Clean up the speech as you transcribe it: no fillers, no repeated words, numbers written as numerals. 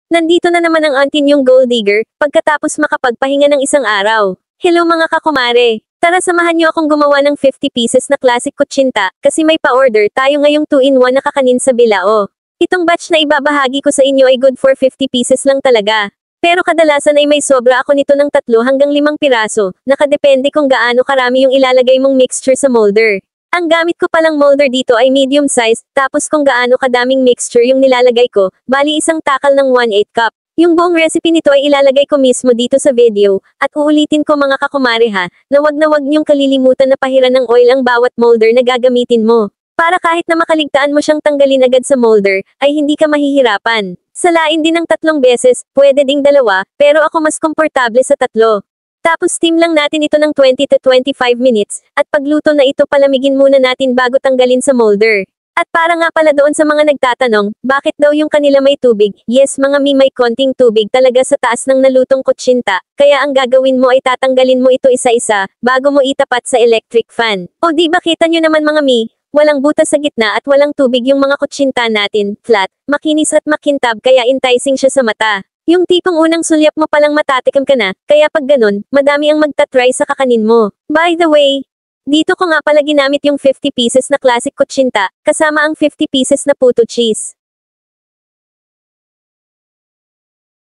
Nandito na naman ang auntie niyong gold digger, pagkatapos makapagpahinga ng isang araw. Hello mga kakumare! Tara samahan niyo akong gumawa ng 50 pieces na classic kutsinta, kasi may pa-order tayo ngayong 2-in-1 na kakanin sa Bilao. Itong batch na ibabahagi ko sa inyo ay good for 50 pieces lang talaga. Pero kadalasan ay may sobra ako nito ng 3 hanggang 5 piraso, nakadepende kung gaano karami yung ilalagay mong mixture sa molder. Ang gamit ko palang molder dito ay medium size, tapos kung gaano kadaming mixture yung nilalagay ko, bali isang takal ng 1/8 cup. Yung buong recipe nito ay ilalagay ko mismo dito sa video, at uulitin ko mga kakumare ha, na wag niyong kalilimutan na pahiran ng oil ang bawat molder na gagamitin mo. Para kahit na makaligtaan mo siyang tanggalin agad sa molder, ay hindi ka mahihirapan. Salain din ng 3 beses, pwede ding 2, pero ako mas komportable sa 3. Tapos steam lang natin ito ng 20 to 25 minutes, at pagluto na ito palamigin muna natin bago tanggalin sa molder. At para nga pala doon sa mga nagtatanong, bakit daw yung kanila may tubig? Yes mga may konting tubig talaga sa taas ng nalutong kutsinta, kaya ang gagawin mo ay tatanggalin mo ito isa-isa, bago mo itapat sa electric fan. O di ba kita nyo naman mga walang butas sa gitna at walang tubig yung mga kutsinta natin, flat, makinis at makintab kaya enticing siya sa mata. Yung tipong unang sulyap mo palang matatikam ka na, kaya pag ganun, madami ang magtatry sa kakanin mo. By the way, dito ko nga pala ginamit yung 50 pieces na classic kutsinta, kasama ang 50 pieces na puto cheese.